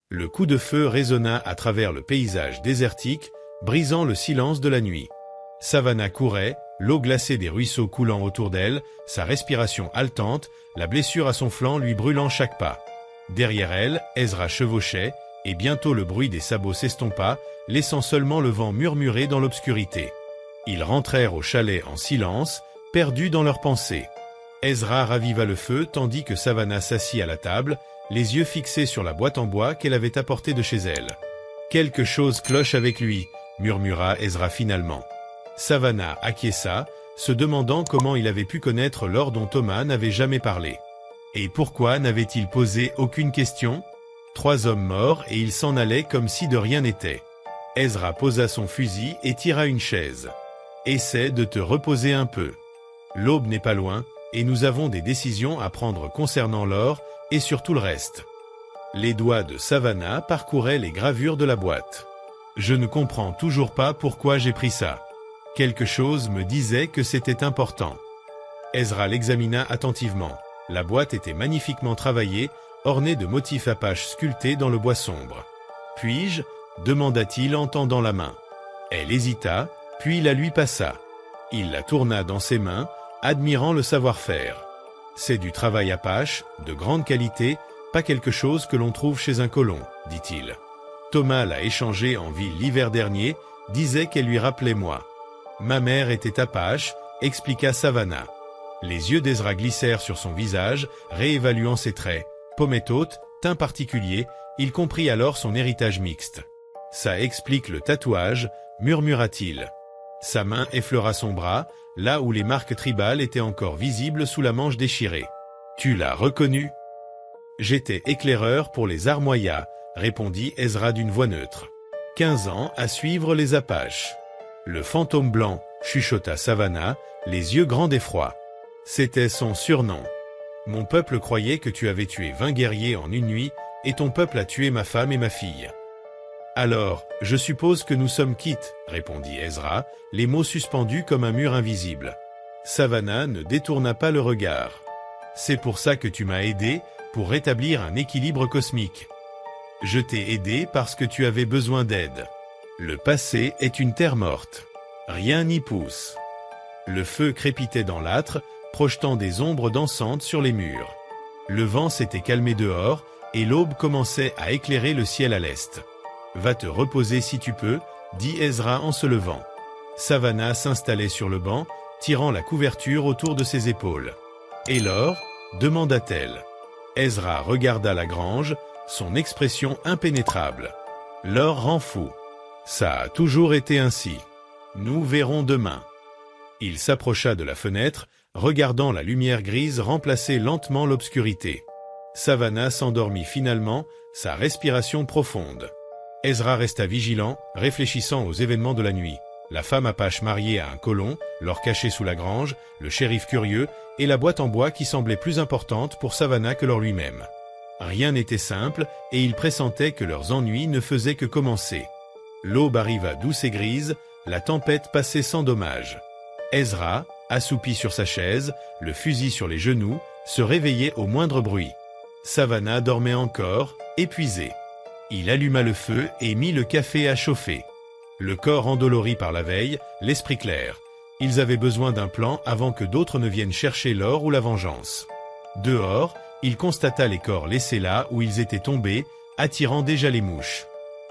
Le coup de feu résonna à travers le paysage désertique, brisant le silence de la nuit. Savannah courait, l'eau glacée des ruisseaux coulant autour d'elle, sa respiration haletante, la blessure à son flanc lui brûlant chaque pas. Derrière elle, Ezra chevauchait, et bientôt le bruit des sabots s'estompa, laissant seulement le vent murmurer dans l'obscurité. Ils rentrèrent au chalet en silence, perdus dans leurs pensées. Ezra raviva le feu tandis que Savannah s'assit à la table, les yeux fixés sur la boîte en bois qu'elle avait apportée de chez elle. « Quelque chose cloche avec lui », murmura Ezra finalement. Savannah acquiesça, se demandant comment il avait pu connaître l'or dont Thomas n'avait jamais parlé. Et pourquoi n'avait-il posé aucune question? 3 hommes morts et il s'en allait comme si de rien n'était. Ezra posa son fusil et tira une chaise. « Essaie de te reposer un peu. L'aube n'est pas loin, et nous avons des décisions à prendre concernant l'or et sur tout le reste. » Les doigts de Savannah parcouraient les gravures de la boîte. « Je ne comprends toujours pas pourquoi j'ai pris ça. Quelque chose me disait que c'était important. » Ezra l'examina attentivement. La boîte était magnifiquement travaillée, ornée de motifs apaches sculptés dans le bois sombre. « Puis-je » demanda-t-il en tendant la main. Elle hésita, puis la lui passa. Il la tourna dans ses mains, admirant le savoir-faire. « C'est du travail apache, de grande qualité, pas quelque chose que l'on trouve chez un colon, dit-il. Thomas l'a échangé en ville l'hiver dernier, disait qu'elle lui rappelait moi. Ma mère était apache, expliqua Savannah. Les yeux d'Ezra glissèrent sur son visage, réévaluant ses traits. Pommette haute, teint particulier, il comprit alors son héritage mixte. Ça explique le tatouage, murmura-t-il. Sa main effleura son bras, là où les marques tribales étaient encore visibles sous la manche déchirée. Tu l'as reconnu? J'étais éclaireur pour les Armoyas, répondit Ezra d'une voix neutre. 15 ans à suivre les Apaches. Le fantôme blanc, chuchota Savannah, les yeux grands d'effroi. C'était son surnom. Mon peuple croyait que tu avais tué 20 guerriers en une nuit, et ton peuple a tué ma femme et ma fille. Alors, je suppose que nous sommes quittes, répondit Ezra, les mots suspendus comme un mur invisible. Savannah ne détourna pas le regard. C'est pour ça que tu m'as aidé, pour rétablir un équilibre cosmique. Je t'ai aidé parce que tu avais besoin d'aide. Le passé est une terre morte. Rien n'y pousse. Le feu crépitait dans l'âtre, projetant des ombres dansantes sur les murs. Le vent s'était calmé dehors, et l'aube commençait à éclairer le ciel à l'est. Va te reposer si tu peux, dit Ezra en se levant. Savannah s'installait sur le banc, tirant la couverture autour de ses épaules. Et l'or? Demanda-t-elle. Ezra regarda la grange, son expression impénétrable. L'or rend fou. Ça a toujours été ainsi. Nous verrons demain. Il s'approcha de la fenêtre, regardant la lumière grise remplacer lentement l'obscurité. Savannah s'endormit finalement, sa respiration profonde. Ezra resta vigilant, réfléchissant aux événements de la nuit. La femme apache mariée à un colon, l'or caché sous la grange, le shérif curieux, et la boîte en bois qui semblait plus importante pour Savannah que l'or lui-même. Rien n'était simple, et il pressentait que leurs ennuis ne faisaient que commencer. L'aube arriva douce et grise, la tempête passait sans dommage. Ezra, assoupi sur sa chaise, le fusil sur les genoux, se réveillait au moindre bruit. Savannah dormait encore, épuisée. Il alluma le feu et mit le café à chauffer. Le corps endolori par la veille, l'esprit clair. Ils avaient besoin d'un plan avant que d'autres ne viennent chercher l'or ou la vengeance. Dehors, il constata les corps laissés là où ils étaient tombés, attirant déjà les mouches.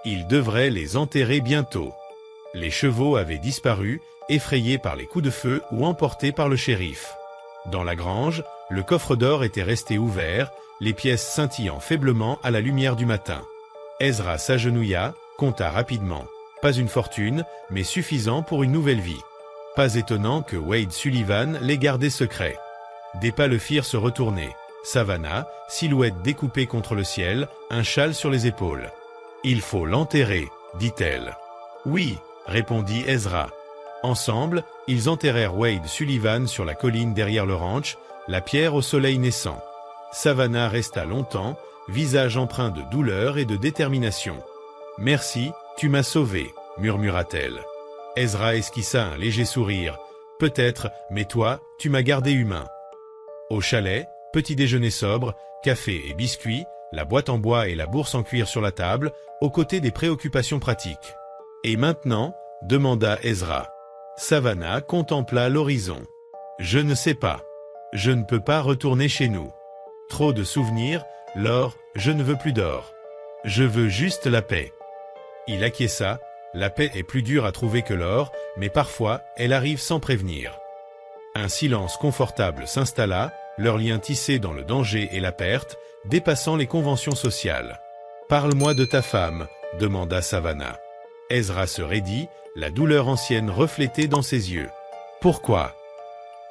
Il devrait les enterrer bientôt. Les chevaux avaient disparu, effrayés par les coups de feu ou emportés par le shérif. Dans la grange, le coffre d'or était resté ouvert, les pièces scintillant faiblement à la lumière du matin. Ezra s'agenouilla, compta rapidement. Pas une fortune, mais suffisant pour une nouvelle vie. Pas étonnant que Wade Sullivan les gardait secrets. Des pas le firent se retourner. Savannah, silhouette découpée contre le ciel, un châle sur les épaules. « Il faut l'enterrer, dit-elle. »« Oui, » répondit Ezra. Ensemble, ils enterrèrent Wade Sullivan sur la colline derrière le ranch, la pierre au soleil naissant. Savannah resta longtemps, visage empreint de douleur et de détermination. « Merci, tu m'as sauvé, » murmura-t-elle. Ezra esquissa un léger sourire. « Peut-être, mais toi, tu m'as gardé humain. » Au chalet, petit déjeuner sobre, café et biscuits, la boîte en bois et la bourse en cuir sur la table, aux côtés des préoccupations pratiques. « Et maintenant ?» demanda Ezra. Savannah contempla l'horizon. « Je ne sais pas. Je ne peux pas retourner chez nous. Trop de souvenirs, l'or, je ne veux plus d'or. Je veux juste la paix. » Il acquiesça. La paix est plus dure à trouver que l'or, mais parfois, elle arrive sans prévenir. Un silence confortable s'installa, leur lien tissé dans le danger et la perte, dépassant les conventions sociales. « Parle-moi de ta femme » demanda Savannah. Ezra se raidit, la douleur ancienne reflétée dans ses yeux. « Pourquoi ?»«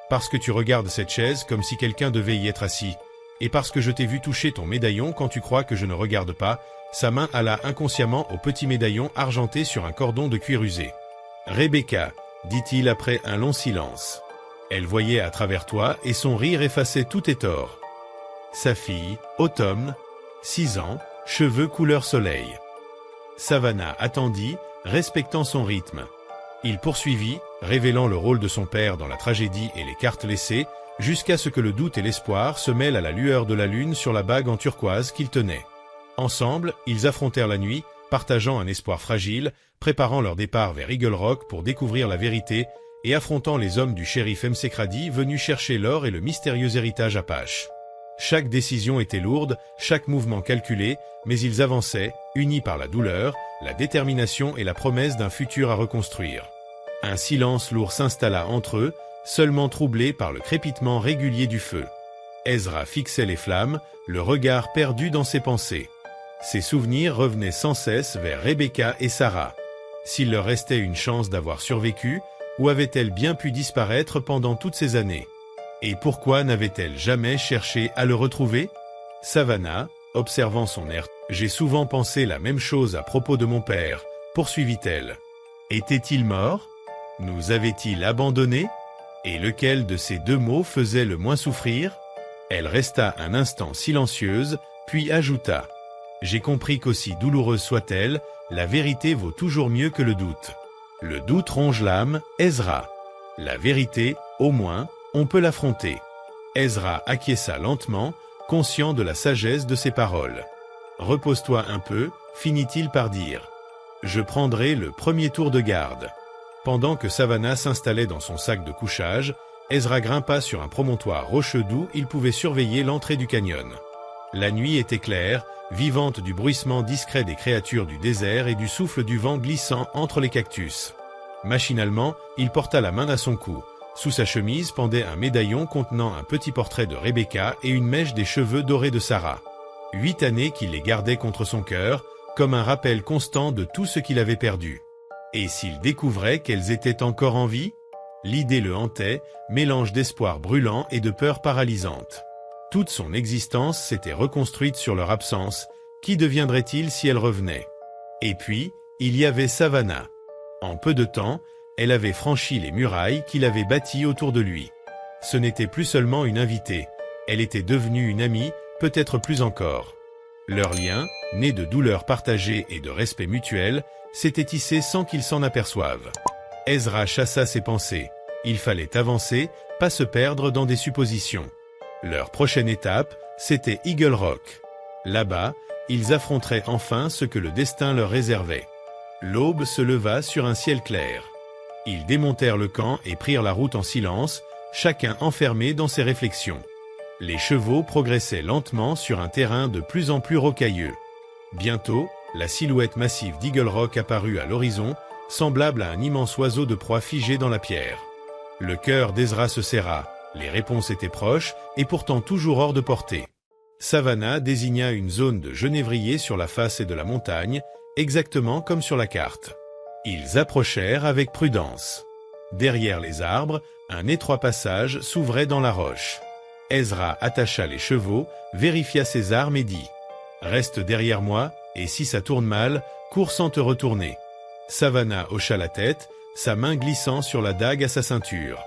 Parce que tu regardes cette chaise comme si quelqu'un devait y être assis, et parce que je t'ai vu toucher ton médaillon quand tu crois que je ne regarde pas. » Sa main alla inconsciemment au petit médaillon argenté sur un cordon de cuir usé. « Rebecca, dit-il après un long silence. Elle voyait à travers toi et son rire effaçait tous tes torts. Sa fille, Autumn, 6 ans, cheveux couleur soleil. » Savannah attendit, respectant son rythme. Il poursuivit, révélant le rôle de son père dans la tragédie et les cartes laissées, jusqu'à ce que le doute et l'espoir se mêlent à la lueur de la lune sur la bague en turquoise qu'il tenait. Ensemble, ils affrontèrent la nuit, partageant un espoir fragile, préparant leur départ vers Eagle Rock pour découvrir la vérité et affrontant les hommes du shérif Msekradi venus chercher l'or et le mystérieux héritage Apache. Chaque décision était lourde, chaque mouvement calculé, mais ils avançaient, unis par la douleur, la détermination et la promesse d'un futur à reconstruire. Un silence lourd s'installa entre eux, seulement troublé par le crépitement régulier du feu. Ezra fixait les flammes, le regard perdu dans ses pensées. Ses souvenirs revenaient sans cesse vers Rebecca et Sarah. S'il leur restait une chance d'avoir survécu, où avait-elle bien pu disparaître pendant toutes ces années? Et pourquoi n'avait-elle jamais cherché à le retrouver? Savannah, observant son air, « J'ai souvent pensé la même chose à propos de mon père », poursuivit-elle. Était-il mort? Nous avait-il abandonnés? Et lequel de ces deux mots faisait le moins souffrir? Elle resta un instant silencieuse, puis ajouta. J'ai compris qu'aussi douloureuse soit-elle, la vérité vaut toujours mieux que le doute. Le doute ronge l'âme, Ezra. La vérité, au moins, on peut l'affronter. Ezra acquiesça lentement, conscient de la sagesse de ses paroles. Repose-toi un peu, finit-il par dire. Je prendrai le premier tour de garde. Pendant que Savannah s'installait dans son sac de couchage, Ezra grimpa sur un promontoire rocheux d'où il pouvait surveiller l'entrée du canyon. La nuit était claire, vivante du bruissement discret des créatures du désert et du souffle du vent glissant entre les cactus. Machinalement, il porta la main à son cou. Sous sa chemise pendait un médaillon contenant un petit portrait de Rebecca et une mèche des cheveux dorés de Sarah. 8 années qu'il les gardait contre son cœur, comme un rappel constant de tout ce qu'il avait perdu. Et s'il découvrait qu'elles étaient encore en vie? L'idée le hantait, mélange d'espoir brûlant et de peur paralysante. Toute son existence s'était reconstruite sur leur absence. Qui deviendrait-il si elle revenait? Et puis, il y avait Savannah. En peu de temps, elle avait franchi les murailles qu'il avait bâties autour de lui. Ce n'était plus seulement une invitée, elle était devenue une amie, peut-être plus encore. Leur lien, né de douleurs partagées et de respect mutuel, s'était tissé sans qu'ils s'en aperçoivent. Ezra chassa ses pensées. Il fallait avancer, pas se perdre dans des suppositions. Leur prochaine étape, c'était Eagle Rock. Là-bas, ils affronteraient enfin ce que le destin leur réservait. L'aube se leva sur un ciel clair. Ils démontèrent le camp et prirent la route en silence, chacun enfermé dans ses réflexions. Les chevaux progressaient lentement sur un terrain de plus en plus rocailleux. Bientôt, la silhouette massive d'Eagle Rock apparut à l'horizon, semblable à un immense oiseau de proie figé dans la pierre. Le cœur d'Ezra se serra. Les réponses étaient proches, et pourtant toujours hors de portée. Savannah désigna une zone de genévrier sur la face de la montagne, exactement comme sur la carte. Ils approchèrent avec prudence. Derrière les arbres, un étroit passage s'ouvrait dans la roche. Ezra attacha les chevaux, vérifia ses armes et dit « Reste derrière moi, et si ça tourne mal, cours sans te retourner. » Savannah hocha la tête, sa main glissant sur la dague à sa ceinture.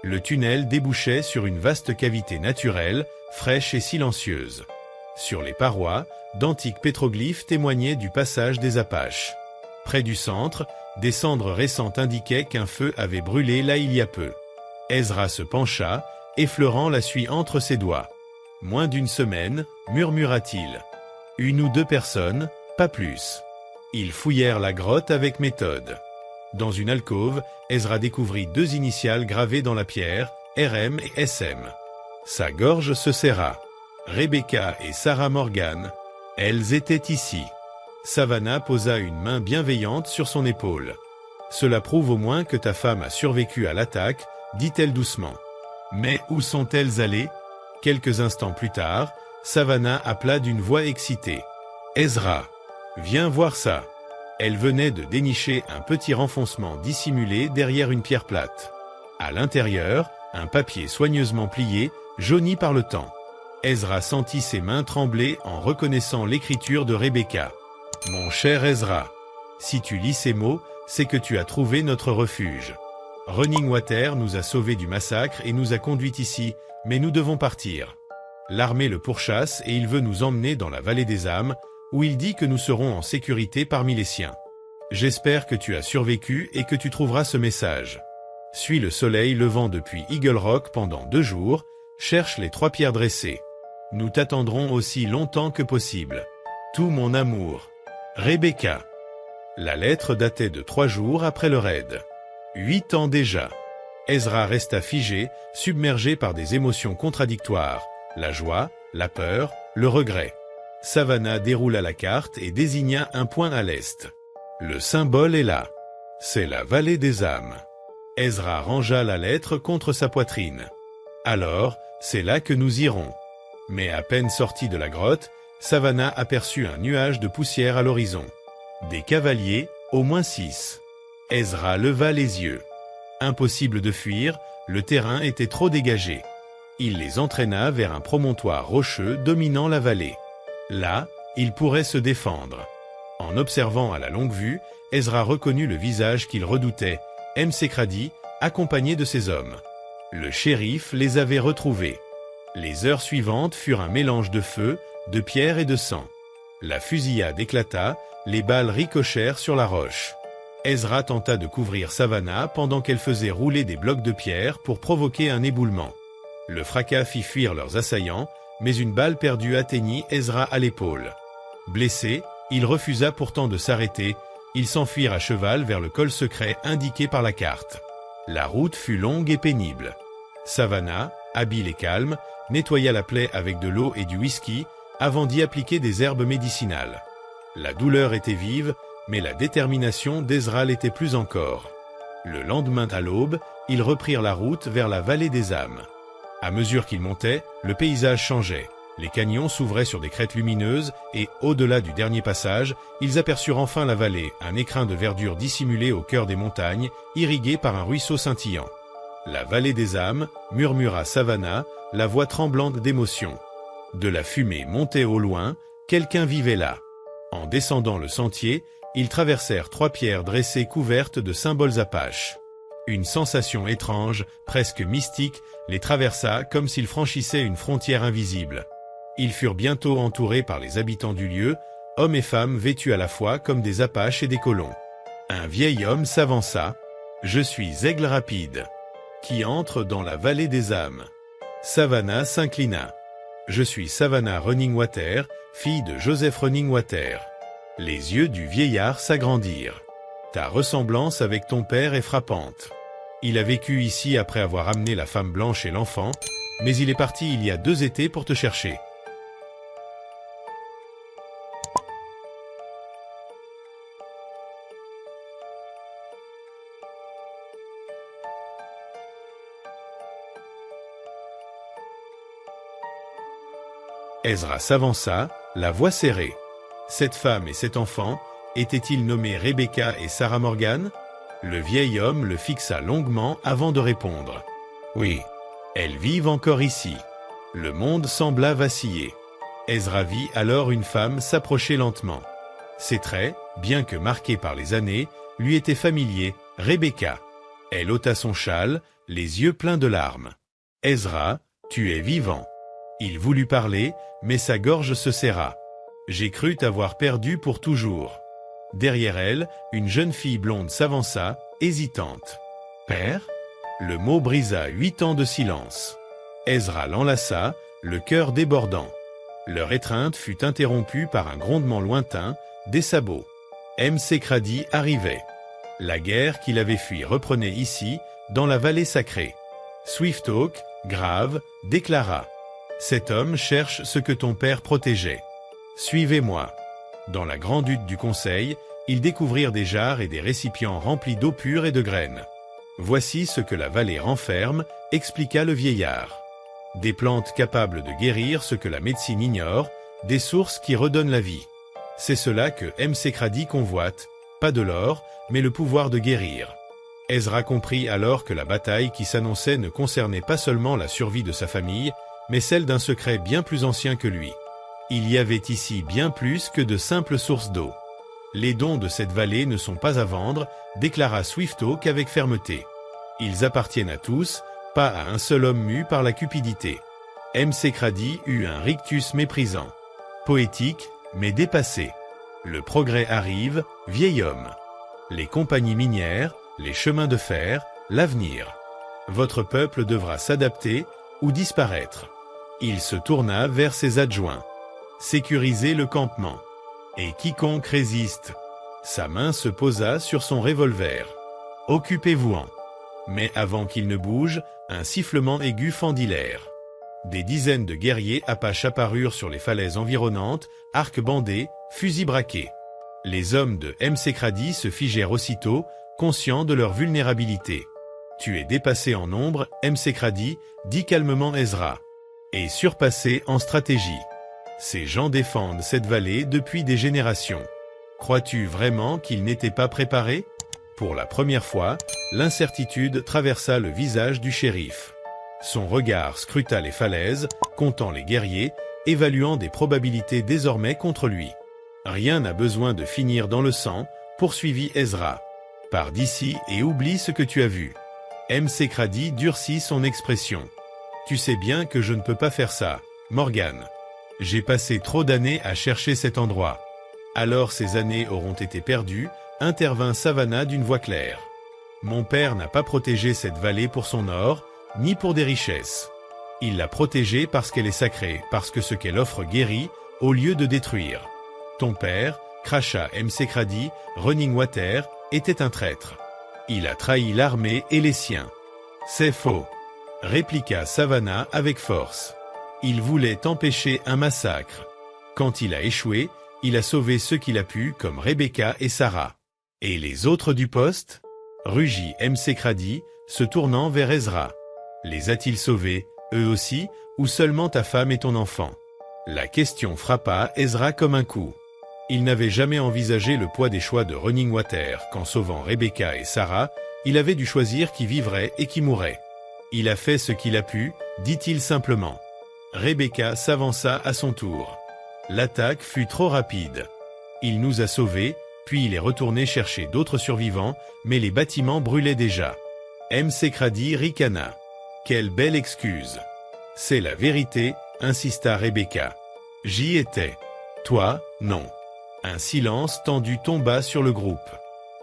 Le tunnel débouchait sur une vaste cavité naturelle, fraîche et silencieuse. Sur les parois, d'antiques pétroglyphes témoignaient du passage des Apaches. Près du centre, des cendres récentes indiquaient qu'un feu avait brûlé là il y a peu. Ezra se pencha, effleurant la suie entre ses doigts. « Moins d'une semaine, murmura-t-il. 1 ou 2 personnes, pas plus. Ils fouillèrent la grotte avec méthode. Dans une alcôve, Ezra découvrit 2 initiales gravées dans la pierre, RM et SM. Sa gorge se serra. Rebecca et Sarah Morgan, elles étaient ici. Savannah posa une main bienveillante sur son épaule. Cela prouve au moins que ta femme a survécu à l'attaque, dit-elle doucement. Mais où sont-elles allées? Quelques instants plus tard, Savannah appela d'une voix excitée. Ezra, viens voir ça. Elle venait de dénicher un petit renfoncement dissimulé derrière une pierre plate. À l'intérieur, un papier soigneusement plié, jauni par le temps. Ezra sentit ses mains trembler en reconnaissant l'écriture de Rebecca. « Mon cher Ezra, si tu lis ces mots, c'est que tu as trouvé notre refuge. Running Water nous a sauvés du massacre et nous a conduits ici, mais nous devons partir. L'armée le pourchasse et il veut nous emmener dans la vallée des âmes, où il dit que nous serons en sécurité parmi les siens. J'espère que tu as survécu et que tu trouveras ce message. Suis le soleil levant depuis Eagle Rock pendant 2 jours, cherche les 3 pierres dressées. Nous t'attendrons aussi longtemps que possible. Tout mon amour. Rebecca. » La lettre datait de 3 jours après le raid. 8 ans déjà. Ezra resta figé, submergé par des émotions contradictoires, la joie, la peur, le regret. Savannah déroula la carte et désigna un point à l'est. Le symbole est là. C'est la vallée des âmes. Ezra rangea la lettre contre sa poitrine. Alors, c'est là que nous irons. Mais à peine sorti de la grotte, Savannah aperçut un nuage de poussière à l'horizon. Des cavaliers, au moins 6. Ezra leva les yeux. Impossible de fuir, le terrain était trop dégagé. Il les entraîna vers un promontoire rocheux dominant la vallée. Là, ils pourraient se défendre. En observant à la longue vue, Ezra reconnut le visage qu'il redoutait, M. Sekradi, accompagné de ses hommes. Le shérif les avait retrouvés. Les heures suivantes furent un mélange de feu, de pierre et de sang. La fusillade éclata, les balles ricochèrent sur la roche. Ezra tenta de couvrir Savannah pendant qu'elle faisait rouler des blocs de pierre pour provoquer un éboulement. Le fracas fit fuir leurs assaillants, mais une balle perdue atteignit Ezra à l'épaule. Blessé, il refusa pourtant de s'arrêter, ils s'enfuirent à cheval vers le col secret indiqué par la carte. La route fut longue et pénible. Savannah, habile et calme, nettoya la plaie avec de l'eau et du whisky, avant d'y appliquer des herbes médicinales. La douleur était vive, mais la détermination d'Ezra l'était plus encore. Le lendemain à l'aube, ils reprirent la route vers la vallée des âmes. À mesure qu'ils montaient, le paysage changeait. Les canyons s'ouvraient sur des crêtes lumineuses et, au-delà du dernier passage, ils aperçurent enfin la vallée, un écrin de verdure dissimulé au cœur des montagnes, irrigué par un ruisseau scintillant. La vallée des âmes, murmura Savannah, la voix tremblante d'émotion. De la fumée montait au loin, quelqu'un vivait là. En descendant le sentier, ils traversèrent 3 pierres dressées couvertes de symboles apaches. Une sensation étrange, presque mystique, les traversa comme s'ils franchissaient une frontière invisible. Ils furent bientôt entourés par les habitants du lieu, hommes et femmes vêtus à la fois comme des apaches et des colons. Un vieil homme s'avança. « Je suis Aigle Rapide, qui entre dans la vallée des âmes. » Savannah s'inclina. « Je suis Savannah Running Water, fille de Joseph Running Water. » Les yeux du vieillard s'agrandirent. « Ta ressemblance avec ton père est frappante. Il a vécu ici après avoir amené la femme blanche et l'enfant, mais il est parti il y a 2 étés pour te chercher. » Ezra s'avança, la voix serrée. Cette femme et cet enfant, étaient-ils nommés Rebecca et Sarah Morgan? Le vieil homme le fixa longuement avant de répondre. Oui, elles vivent encore ici. Le monde sembla vaciller. Ezra vit alors une femme s'approcher lentement. Ses traits, bien que marqués par les années, lui étaient familiers, Rebecca. Elle ôta son châle, les yeux pleins de larmes. « Ezra, tu es vivant. » Il voulut parler, mais sa gorge se serra. « J'ai cru t'avoir perdu pour toujours. » Derrière elle, une jeune fille blonde s'avança, hésitante. « Père ?» Le mot brisa 8 ans de silence. Ezra l'enlaça, le cœur débordant. Leur étreinte fut interrompue par un grondement lointain, des sabots. M'Sekradi arrivait. La guerre qu'il avait fui reprenait ici, dans la vallée sacrée. Swifthawk, grave, déclara. Cet homme cherche ce que ton père protégeait. Suivez-moi. Dans la grande hutte du conseil, ils découvrirent des jarres et des récipients remplis d'eau pure et de graines. Voici ce que la vallée renferme, expliqua le vieillard. Des plantes capables de guérir ce que la médecine ignore, des sources qui redonnent la vie. C'est cela que M'Sekradi convoite, pas de l'or, mais le pouvoir de guérir. Ezra comprit alors que la bataille qui s'annonçait ne concernait pas seulement la survie de sa famille, mais celle d'un secret bien plus ancien que lui. Il y avait ici bien plus que de simples sources d'eau. Les dons de cette vallée ne sont pas à vendre, déclara Swifthawk avec fermeté. Ils appartiennent à tous, pas à un seul homme mu par la cupidité. M'Sekradi eut un rictus méprisant. Poétique, mais dépassé. Le progrès arrive, vieil homme. Les compagnies minières, les chemins de fer, l'avenir. Votre peuple devra s'adapter ou disparaître. Il se tourna vers ses adjoints. Sécurisez le campement. Et quiconque résiste. Sa main se posa sur son revolver. Occupez-vous-en. Mais avant qu'il ne bouge, un sifflement aigu fendit l'air. Des dizaines de guerriers apaches apparurent sur les falaises environnantes, arcs bandés, fusils braqués. Les hommes de M'Sekradi se figèrent aussitôt, conscients de leur vulnérabilité. Tu es dépassé en nombre, M'Sekradi, dit calmement Ezra. Et surpassé en stratégie. Ces gens défendent cette vallée depuis des générations. Crois-tu vraiment qu'ils n'étaient pas préparés? Pour la première fois, l'incertitude traversa le visage du shérif. Son regard scruta les falaises, comptant les guerriers, évaluant des probabilités désormais contre lui. Rien n'a besoin de finir dans le sang, poursuivit Ezra. Pars d'ici et oublie ce que tu as vu. M'Sekradi durcit son expression. Tu sais bien que je ne peux pas faire ça, Morgan. J'ai passé trop d'années à chercher cet endroit. Alors ces années auront été perdues, intervint Savannah d'une voix claire. Mon père n'a pas protégé cette vallée pour son or, ni pour des richesses. Il l'a protégée parce qu'elle est sacrée, parce que ce qu'elle offre guérit, au lieu de détruire. Ton père, cracha M'Sekradi, Running Water, était un traître. Il a trahi l'armée et les siens. C'est faux, répliqua Savannah avec force. Il voulait empêcher un massacre. Quand il a échoué, il a sauvé ceux qu'il a pu comme Rebecca et Sarah. Et les autres du poste? Rugit M'Sekradi, se tournant vers Ezra. Les a-t-il sauvés, eux aussi, ou seulement ta femme et ton enfant? La question frappa Ezra comme un coup. Il n'avait jamais envisagé le poids des choix de Running Water qu'en sauvant Rebecca et Sarah, il avait dû choisir qui vivrait et qui mourrait. Il a fait ce qu'il a pu, dit-il simplement. Rebecca s'avança à son tour. L'attaque fut trop rapide. Il nous a sauvés, puis il est retourné chercher d'autres survivants, mais les bâtiments brûlaient déjà. M'Sekradi ricana. Quelle belle excuse. C'est la vérité, insista Rebecca. J'y étais. Toi, non. Un silence tendu tomba sur le groupe.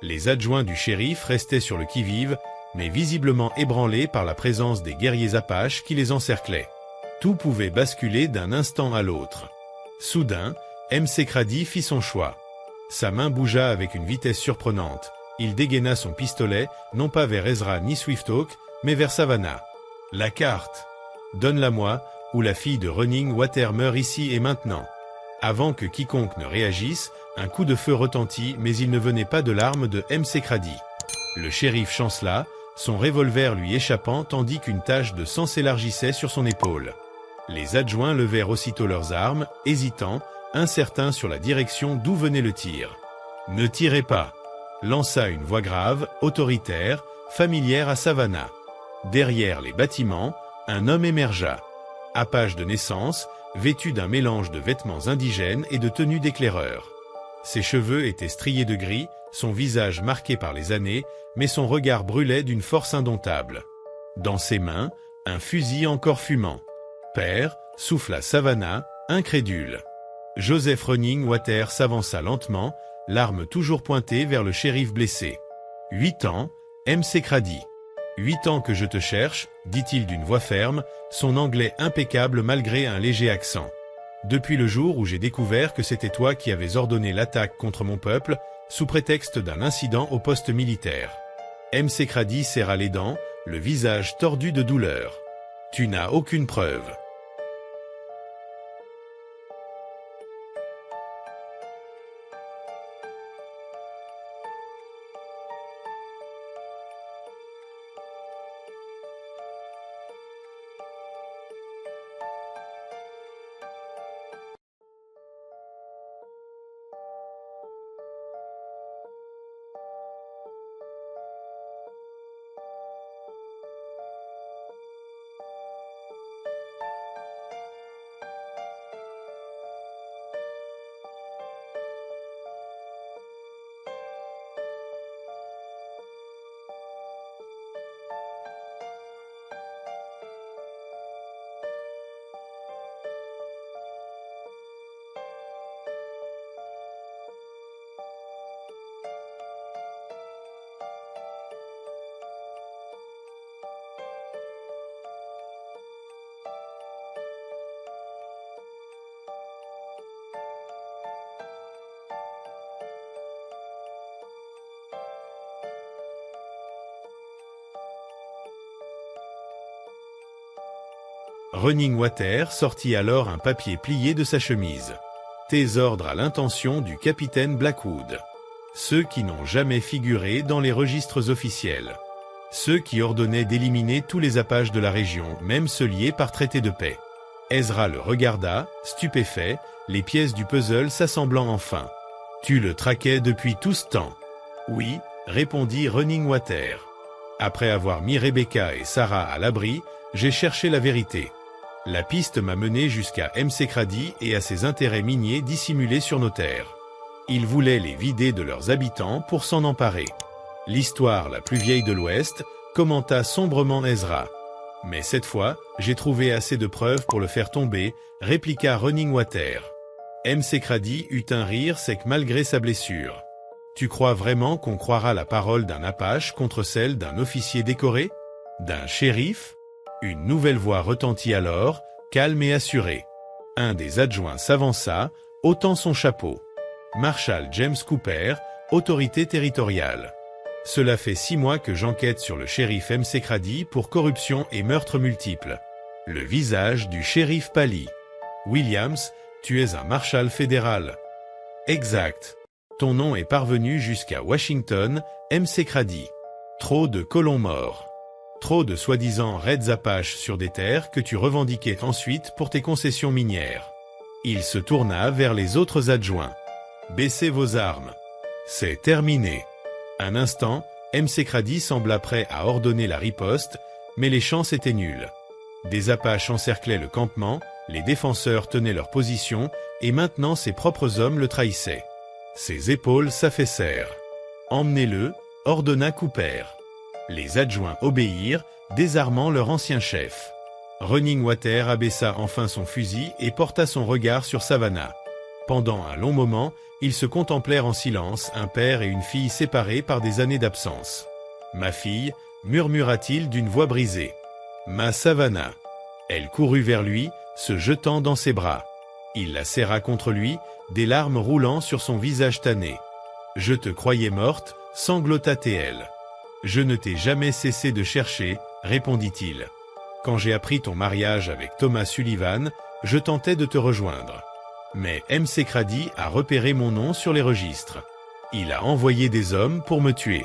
Les adjoints du shérif restaient sur le qui-vive, mais visiblement ébranlés par la présence des guerriers apaches qui les encerclaient. Tout pouvait basculer d'un instant à l'autre. Soudain, M'Sekradi fit son choix. Sa main bougea avec une vitesse surprenante. Il dégaina son pistolet, non pas vers Ezra ni Swifthawk, mais vers Savannah. La carte. Donne-la-moi, ou la fille de Running Water meurt ici et maintenant. Avant que quiconque ne réagisse, un coup de feu retentit, mais il ne venait pas de l'arme de M'Sekradi. Le shérif chancela, son revolver lui échappant tandis qu'une tache de sang s'élargissait sur son épaule. Les adjoints levèrent aussitôt leurs armes, hésitants, incertains sur la direction d'où venait le tir. « Ne tirez pas !» lança une voix grave, autoritaire, familière à Savannah. Derrière les bâtiments, un homme émergea. Apache de naissance, vêtu d'un mélange de vêtements indigènes et de tenues d'éclaireur. Ses cheveux étaient striés de gris, son visage marqué par les années, mais son regard brûlait d'une force indomptable. Dans ses mains, un fusil encore fumant. « Père » souffla Savannah, incrédule. Joseph Running Water s'avança lentement, l'arme toujours pointée vers le shérif blessé. « 8 ans, M'Sekradi. 8 ans que je te cherche, dit-il d'une voix ferme, son anglais impeccable malgré un léger accent. Depuis le jour où j'ai découvert que c'était toi qui avais ordonné l'attaque contre mon peuple, sous prétexte d'un incident au poste militaire. Mcradi serra les dents, le visage tordu de douleur. Tu n'as aucune preuve. Running Water sortit alors un papier plié de sa chemise. Tes ordres à l'intention du capitaine Blackwood. Ceux qui n'ont jamais figuré dans les registres officiels. Ceux qui ordonnaient d'éliminer tous les Apaches de la région, même ceux liés par traité de paix. Ezra le regarda, stupéfait, les pièces du puzzle s'assemblant enfin. Tu le traquais depuis tout ce temps. Oui, répondit Running Water. Après avoir mis Rebecca et Sarah à l'abri, j'ai cherché la vérité. La piste m'a mené jusqu'à Mcradi et à ses intérêts miniers dissimulés sur nos terres. Ils voulaient les vider de leurs habitants pour s'en emparer. L'histoire la plus vieille de l'Ouest, commenta sombrement Ezra. Mais cette fois, j'ai trouvé assez de preuves pour le faire tomber, répliqua Running Water. Mcradi eut un rire sec malgré sa blessure. Tu crois vraiment qu'on croira la parole d'un Apache contre celle d'un officier décoré? D'un shérif? Une nouvelle voix retentit alors, calme et assurée. Un des adjoints s'avança, ôtant son chapeau. Marshal James Cooper, autorité territoriale. Cela fait 6 mois que j'enquête sur le shérif Mcradi pour corruption et meurtres multiples. Le visage du shérif pâlit. Williams, tu es un marshal fédéral. Exact. Ton nom est parvenu jusqu'à Washington, Mcradi. Trop de colons morts. Trop de soi-disant raids Apaches sur des terres que tu revendiquais ensuite pour tes concessions minières. Il se tourna vers les autres adjoints. Baissez vos armes. C'est terminé. Un instant, Mcradi sembla prêt à ordonner la riposte, mais les chances étaient nulles. Des Apaches encerclaient le campement, les défenseurs tenaient leur position, et maintenant ses propres hommes le trahissaient. Ses épaules s'affaissèrent. Emmenez-le, ordonna Cooper. Les adjoints obéirent, désarmant leur ancien chef. Running Water abaissa enfin son fusil et porta son regard sur Savannah. Pendant un long moment, ils se contemplèrent en silence, un père et une fille séparés par des années d'absence. « Ma fille » murmura-t-il d'une voix brisée. « Ma Savannah » Elle courut vers lui, se jetant dans ses bras. Il la serra contre lui, des larmes roulant sur son visage tanné. « Je te croyais morte » sanglota-t-elle. « Je ne t'ai jamais cessé de chercher » répondit-il. « Quand j'ai appris ton mariage avec Thomas Sullivan, je tentais de te rejoindre. Mais Mcradi a repéré mon nom sur les registres. Il a envoyé des hommes pour me tuer.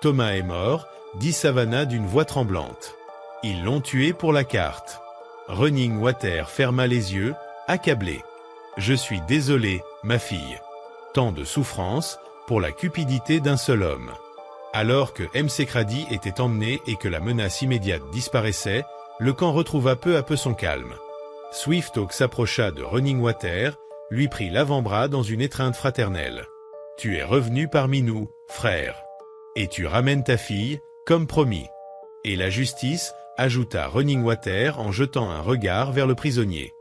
Thomas est mort, dit Savannah d'une voix tremblante. Ils l'ont tué pour la carte. » Running Water ferma les yeux, accablé. « Je suis désolé, ma fille. Tant de souffrance pour la cupidité d'un seul homme. » Alors que Mcradi était emmené et que la menace immédiate disparaissait, le camp retrouva peu à peu son calme. Swift Hawk s'approcha de Running Water, lui prit l'avant-bras dans une étreinte fraternelle. « Tu es revenu parmi nous, frère. Et tu ramènes ta fille, comme promis. » Et la justice, ajouta Running Water en jetant un regard vers le prisonnier.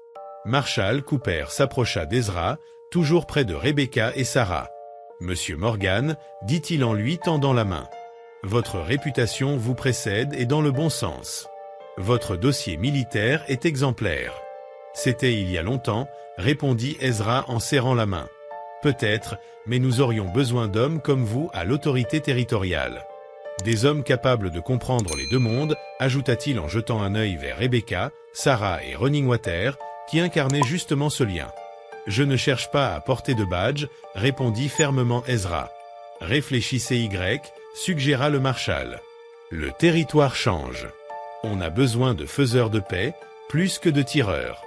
Marshal Cooper s'approcha d'Ezra, toujours près de Rebecca et Sarah. « Monsieur Morgan, dit-il en lui tendant la main. Votre réputation vous précède et dans le bon sens. Votre dossier militaire est exemplaire. C'était il y a longtemps, répondit Ezra en serrant la main. Peut-être, mais nous aurions besoin d'hommes comme vous à l'autorité territoriale. Des hommes capables de comprendre les deux mondes, ajouta-t-il en jetant un œil vers Rebecca, Sarah et Runningwater, qui incarnaient justement ce lien. Je ne cherche pas à porter de badge, répondit fermement Ezra. Réfléchissez Y, suggéra le marshal. Le territoire change. On a besoin de faiseurs de paix, plus que de tireurs.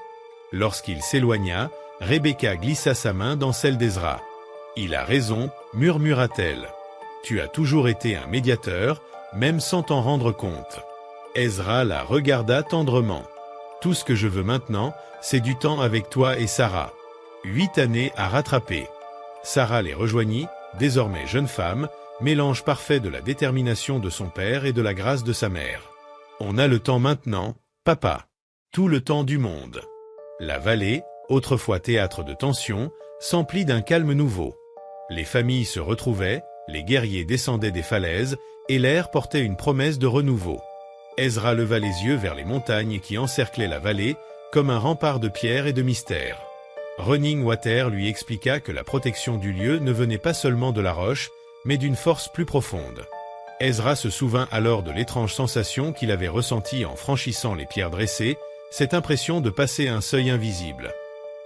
Lorsqu'il s'éloigna, Rebecca glissa sa main dans celle d'Ezra. Il a raison, murmura-t-elle. Tu as toujours été un médiateur, même sans t'en rendre compte. Ezra la regarda tendrement. Tout ce que je veux maintenant, c'est du temps avec toi et Sarah. 8 années à rattraper. Sarah les rejoignit, désormais jeune femme, mélange parfait de la détermination de son père et de la grâce de sa mère. On a le temps maintenant, papa. Tout le temps du monde. La vallée, autrefois théâtre de tensions, s'emplit d'un calme nouveau. Les familles se retrouvaient, les guerriers descendaient des falaises, et l'air portait une promesse de renouveau. Ezra leva les yeux vers les montagnes qui encerclaient la vallée, comme un rempart de pierre et de mystère. Runningwater lui expliqua que la protection du lieu ne venait pas seulement de la roche, mais d'une force plus profonde. Ezra se souvint alors de l'étrange sensation qu'il avait ressentie en franchissant les pierres dressées, cette impression de passer un seuil invisible.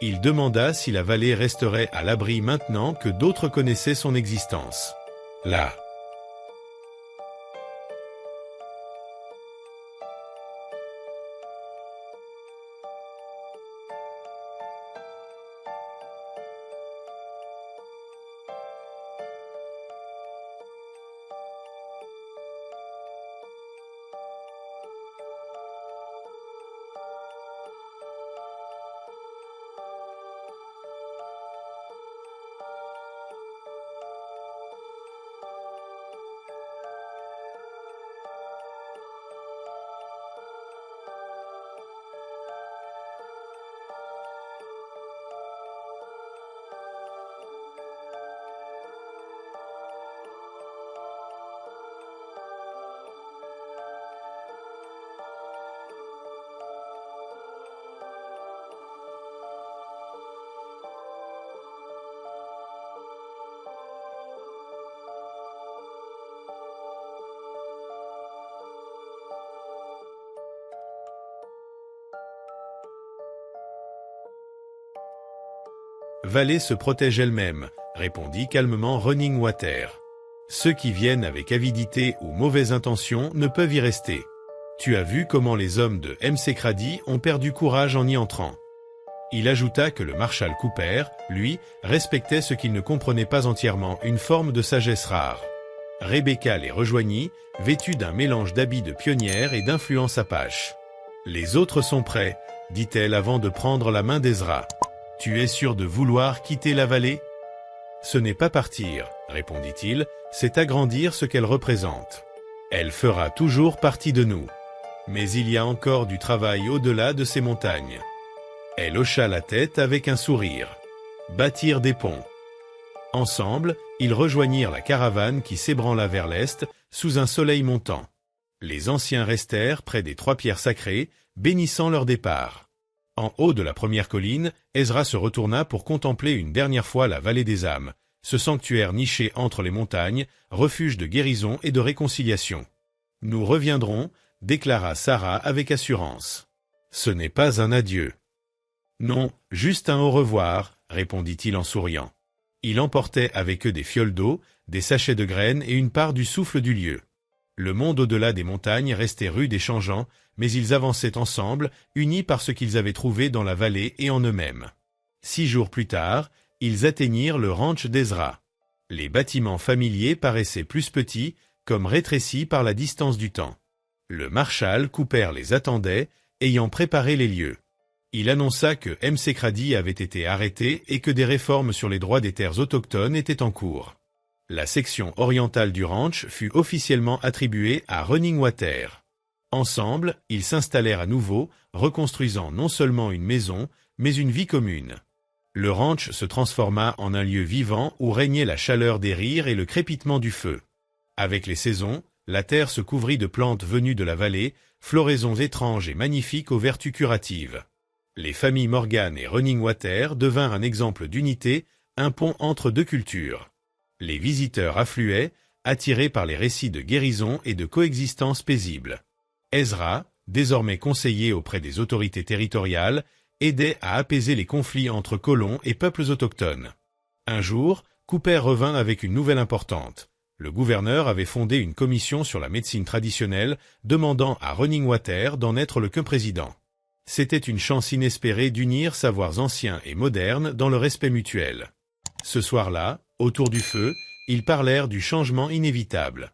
Il demanda si la vallée resterait à l'abri maintenant que d'autres connaissaient son existence. Là. Vallée se protège elle-même, répondit calmement Runningwater. Ceux qui viennent avec avidité ou mauvaise intention ne peuvent y rester. Tu as vu comment les hommes de Msekradi ont perdu courage en y entrant. Il ajouta que le marshal Cooper, lui, respectait ce qu'il ne comprenait pas entièrement, une forme de sagesse rare. Rebecca les rejoignit, vêtue d'un mélange d'habits de pionnière et d'influence apache. « Les autres sont prêts, dit-elle avant de prendre la main d'Ezra. Tu es sûr de vouloir quitter la vallée ? Ce n'est pas partir, répondit-il, c'est agrandir ce qu'elle représente. Elle fera toujours partie de nous. Mais il y a encore du travail au-delà de ces montagnes. Elle hocha la tête avec un sourire. Bâtir des ponts. Ensemble, ils rejoignirent la caravane qui s'ébranla vers l'est, sous un soleil montant. Les anciens restèrent près des 3 pierres sacrées, bénissant leur départ. En haut de la première colline, Ezra se retourna pour contempler une dernière fois la vallée des âmes, ce sanctuaire niché entre les montagnes, refuge de guérison et de réconciliation. « Nous reviendrons », déclara Sarah avec assurance. « Ce n'est pas un adieu. »« Non, juste un au revoir », répondit-il en souriant. Il emportait avec eux des fioles d'eau, des sachets de graines et une part du souffle du lieu. Le monde au-delà des montagnes restait rude et changeant, mais ils avançaient ensemble, unis par ce qu'ils avaient trouvé dans la vallée et en eux-mêmes. 6 jours plus tard, ils atteignirent le ranch d'Ezra. Les bâtiments familiers paraissaient plus petits, comme rétrécis par la distance du temps. Le marshal Cooper les attendait, ayant préparé les lieux. Il annonça que Msekradi avait été arrêté et que des réformes sur les droits des terres autochtones étaient en cours. La section orientale du ranch fut officiellement attribuée à Runningwater. Ensemble, ils s'installèrent à nouveau, reconstruisant non seulement une maison, mais une vie commune. Le ranch se transforma en un lieu vivant où régnait la chaleur des rires et le crépitement du feu. Avec les saisons, la terre se couvrit de plantes venues de la vallée, floraisons étranges et magnifiques aux vertus curatives. Les familles Morgan et Running Water devinrent un exemple d'unité, un pont entre deux cultures. Les visiteurs affluaient, attirés par les récits de guérison et de coexistence paisible. Ezra, désormais conseiller auprès des autorités territoriales, aidait à apaiser les conflits entre colons et peuples autochtones. Un jour, Cooper revint avec une nouvelle importante. Le gouverneur avait fondé une commission sur la médecine traditionnelle, demandant à Running Water d'en être le président. C'était une chance inespérée d'unir savoirs anciens et modernes dans le respect mutuel. Ce soir-là, autour du feu, ils parlèrent du changement inévitable.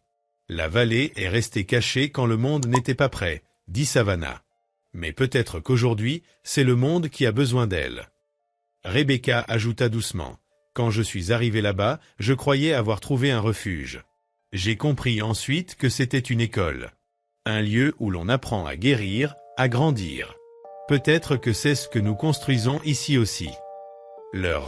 La vallée est restée cachée quand le monde n'était pas prêt, dit Savannah. Mais peut-être qu'aujourd'hui, c'est le monde qui a besoin d'elle. Rebecca ajouta doucement. Quand je suis arrivé là-bas, je croyais avoir trouvé un refuge. J'ai compris ensuite que c'était une école. Un lieu où l'on apprend à guérir, à grandir. Peut-être que c'est ce que nous construisons ici aussi. Leur